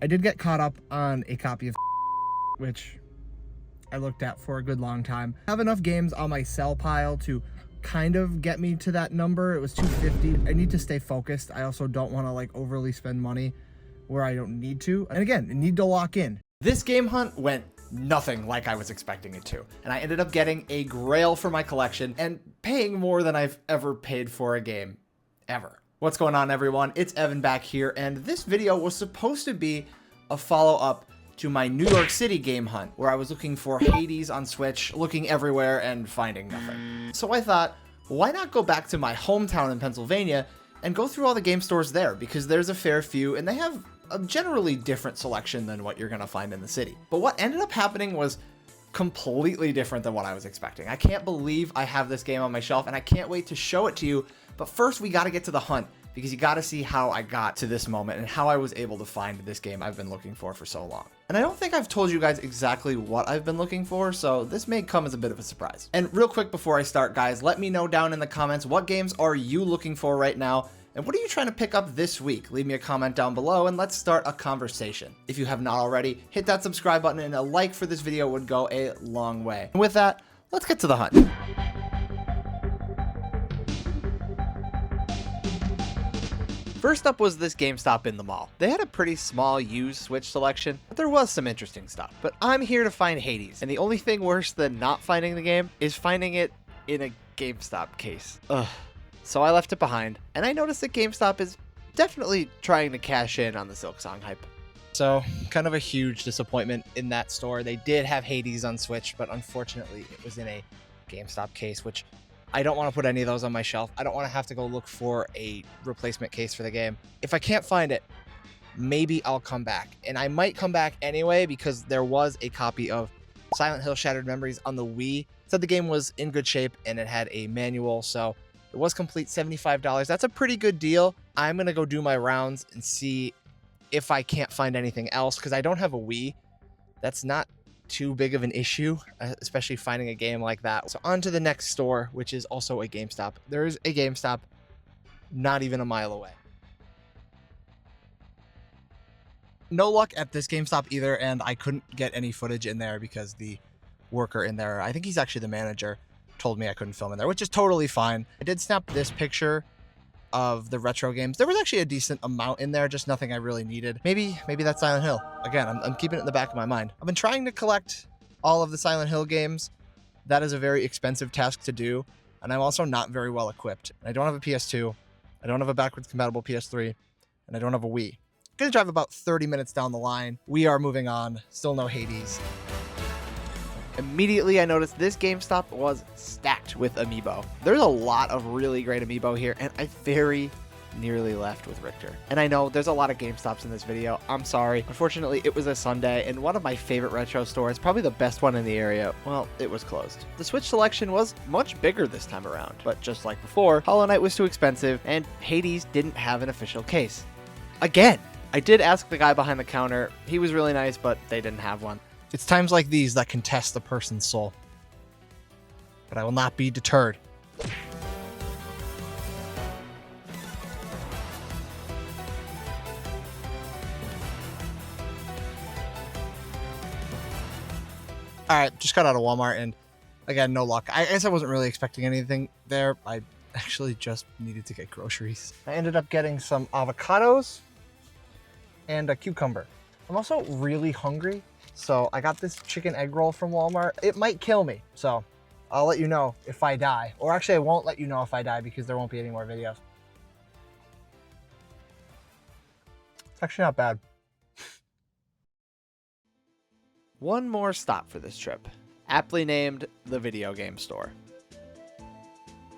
I did get caught up on a copy of which I looked at for a good long time. I have enough games on my sell pile to kind of get me to that number. It was $250. I need to stay focused. I also don't want to like overly spend money where I don't need to. And again, I need to lock in. This game hunt went nothing like I was expecting it to. And I ended up getting a grail for my collection and paying more than I've ever paid for a game ever. What's going on, everyone? It's Evan back here, and this video was supposed to be a follow-up to my New York City game hunt, where I was looking for Hades on Switch, looking everywhere and finding nothing. So I thought, why not go back to my hometown in Pennsylvania and go through all the game stores there, because there's a fair few and they have a generally different selection than what you're gonna find in the city. But what ended up happening was completely different than what I was expecting. I can't believe I have this game on my shelf and I can't wait to show it to you. But first we gotta get to the hunt, because you gotta see how I got to this moment and how I was able to find this game I've been looking for so long. And I don't think I've told you guys exactly what I've been looking for, so this may come as a bit of a surprise. And real quick before I start, guys, let me know down in the comments, what games are you looking for right now? And what are you trying to pick up this week? Leave me a comment down below and let's start a conversation. If you have not already, hit that subscribe button, and a like for this video would go a long way. And with that, let's get to the hunt. First up was this GameStop in the mall. They had a pretty small used Switch selection, but there was some interesting stuff. But I'm here to find Hades, and the only thing worse than not finding the game is finding it in a GameStop case. Ugh. So I left it behind, and I noticed that GameStop is definitely trying to cash in on the Silksong hype. So, kind of a huge disappointment in that store. They did have Hades on Switch, but unfortunately it was in a GameStop case, which I don't want to put any of those on my shelf. I don't want to have to go look for a replacement case for the game. If I can't find it, maybe I'll come back. And I might come back anyway, because there was a copy of Silent Hill Shattered Memories on the Wii. It said the game was in good shape and it had a manual, so it was complete, $75. That's a pretty good deal. I'm going to go do my rounds and see if I can't find anything else, because I don't have a Wii. That's not too big of an issue, especially finding a game like that. So on to the next store, which is also a GameStop. There is a GameStop not even a mile away. No luck at this GameStop either, and I couldn't get any footage in there because the worker in there, I think he's actually the manager, told me I couldn't film in there, which is totally fine. I did snap this picture of the retro games. There was actually a decent amount in there, just nothing I really needed. Maybe that's Silent Hill. Again, I'm keeping it in the back of my mind. I've been trying to collect all of the Silent Hill games. That is a very expensive task to do, and I'm also not very well equipped. I don't have a PS2, I don't have a backwards compatible PS3, and I don't have a Wii. I'm gonna drive about 30 minutes down the line. We are moving on. Still no Hades. Immediately I noticed this GameStop was stacked with amiibo. There's a lot of really great amiibo here, and I very nearly left with Richter. And I know there's a lot of GameStops in this video. I'm sorry. Unfortunately, it was a Sunday, and one of my favorite retro stores, probably the best one in the area, well, it was closed. The Switch selection was much bigger this time around, but just like before, Hollow Knight was too expensive, and Hades didn't have an official case. Again! I did ask the guy behind the counter. He was really nice, but they didn't have one. It's times like these that can test the person's soul. But I will not be deterred. Alright, just got out of Walmart, and again, no luck. I guess I wasn't really expecting anything there. I actually just needed to get groceries. I ended up getting some avocados and a cucumber. I'm also really hungry. So I got this chicken egg roll from Walmart. It might kill me, so I'll let you know if I die. Or actually, I won't let you know if I die because there won't be any more videos. It's actually not bad. One more stop for this trip, aptly named the video game store.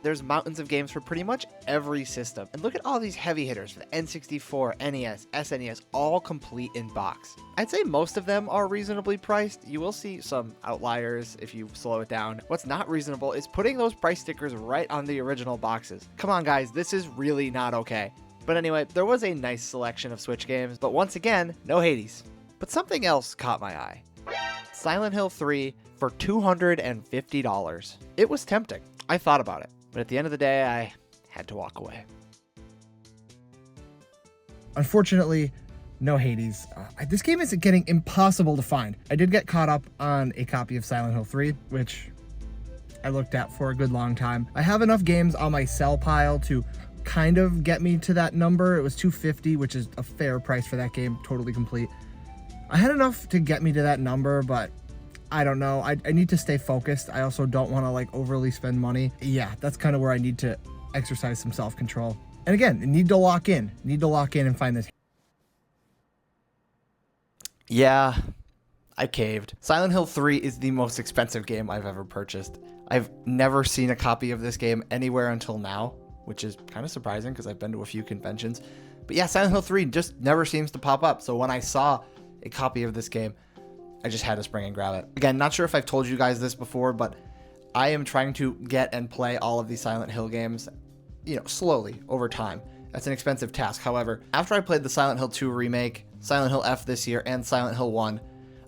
There's mountains of games for pretty much every system. And look at all these heavy hitters for the N64, NES, SNES, all complete in box. I'd say most of them are reasonably priced. You will see some outliers if you slow it down. What's not reasonable is putting those price stickers right on the original boxes. Come on guys, this is really not okay. But anyway, there was a nice selection of Switch games, but once again, no Hades. But something else caught my eye. Silent Hill 3 for $250. It was tempting. I thought about it. But at the end of the day, I had to walk away. Unfortunately, No Hades. This game is getting impossible to find. I did get caught up on a copy of Silent Hill 3, which I looked at for a good long time. I have enough games on my sell pile to kind of get me to that number. It was $250, which is a fair price for that game, totally complete. I had enough to get me to that number, but I don't know. I need to stay focused. I also don't want to like overly spend money. Yeah, that's kind of where I need to exercise some self-control. And again, need to lock in and find this. Yeah, I caved. Silent Hill 3 is the most expensive game I've ever purchased. I've never seen a copy of this game anywhere until now, which is kind of surprising because I've been to a few conventions. But yeah, Silent Hill 3 just never seems to pop up. So when I saw a copy of this game, I just had to spring and grab it. Again, not sure if I've told you guys this before, but I am trying to get and play all of these Silent Hill games, slowly over time. That's an expensive task. However, after I played the Silent Hill 2 remake, Silent Hill F this year, and Silent Hill 1,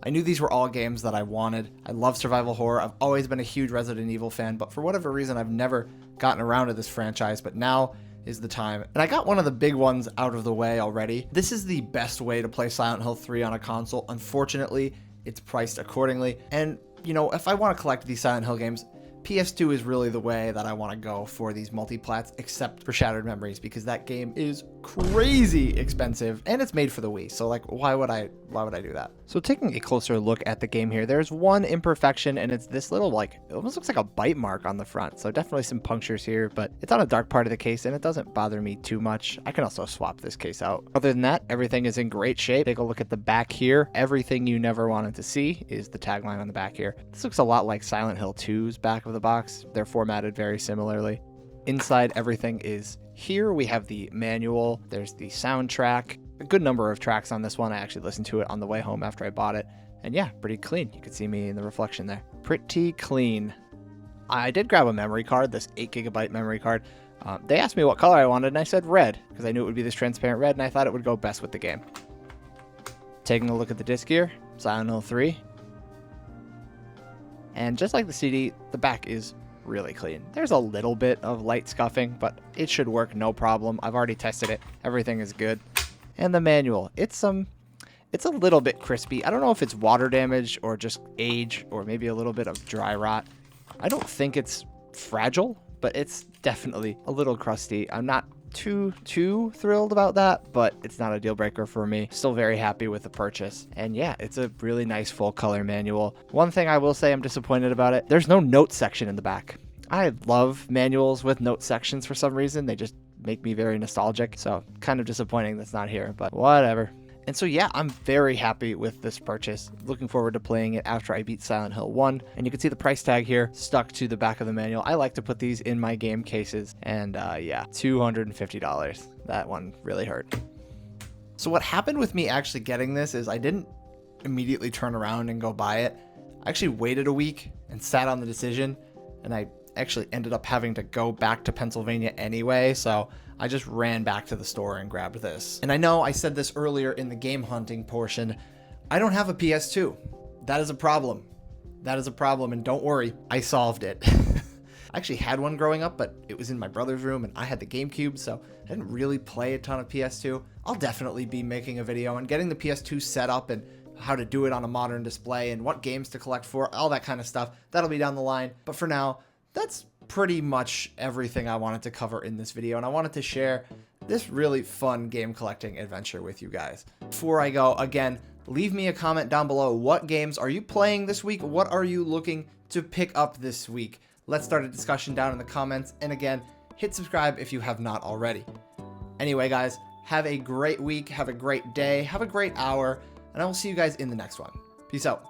I knew these were all games that I wanted. I love survival horror. I've always been a huge Resident Evil fan, but for whatever reason, I've never gotten around to this franchise, but now is the time. And I got one of the big ones out of the way already. This is the best way to play Silent Hill 3 on a console. Unfortunately, it's priced accordingly. And, if I want to collect these Silent Hill games, PS2 is really the way that I want to go for these multi-plats, except for Shattered Memories, because that game is crazy expensive and it's made for the Wii. So like, why would I do that? So taking a closer look at the game here, there's one imperfection, and it's this little, it almost looks like a bite mark on the front. So definitely some punctures here, but it's on a dark part of the case and it doesn't bother me too much. I can also swap this case out. Other than that, everything is in great shape. Take a look at the back here. Everything you never wanted to see is the tagline on the back here. This looks a lot like Silent Hill 2's back of the box. They're formatted very similarly. Inside, everything is here. We have the manual. There's the soundtrack. A good number of tracks on this one. I actually listened to it on the way home after I bought it. And yeah, pretty clean. You can see me in the reflection there. Pretty clean. I did grab a memory card, this 8GB memory card. They asked me what color I wanted, and I said red, because I knew it would be this transparent red, and I thought it would go best with the game. Taking a look at the disc here, Silent Hill 3. And just like the CD, the back is really clean. There's a little bit of light scuffing, but it should work no problem. I've already tested it. Everything is good. And the manual, it's a little bit crispy. I don't know if it's water damage or just age or maybe a little bit of dry rot. I don't think it's fragile, but it's definitely a little crusty. I'm not too thrilled about that, but it's not a deal breaker for me. Still very happy with the purchase. And yeah, it's a really nice full color manual. One thing I will say I'm disappointed about it, there's no note section in the back. I love manuals with note sections for some reason. They just make me very nostalgic. So kind of disappointing that's not here, but whatever. And so yeah, I'm very happy with this purchase. Looking forward to playing it after I beat Silent Hill 1. And you can see the price tag here stuck to the back of the manual. I like to put these in my game cases. And yeah, $250. That one really hurt. So what happened with me actually getting this is I didn't immediately turn around and go buy it. I actually waited a week and sat on the decision. And I actually ended up having to go back to Pennsylvania anyway. So I just ran back to the store and grabbed this. And I know I said this earlier in the game hunting portion, I don't have a PS2. That is a problem. That is a problem, and don't worry, I solved it. I actually had one growing up, but it was in my brother's room and I had the GameCube, so I didn't really play a ton of PS2. I'll definitely be making a video on getting the PS2 set up and how to do it on a modern display and what games to collect for, all that kind of stuff. That'll be down the line. But for now, that's pretty much everything I wanted to cover in this video, and I wanted to share this really fun game collecting adventure with you guys. Before I go, again, leave me a comment down below. What games are you playing this week? What are you looking to pick up this week? Let's start a discussion down in the comments, and again, hit subscribe if you have not already. Anyway, guys, have a great week, have a great day, have a great hour, and I will see you guys in the next one. Peace out.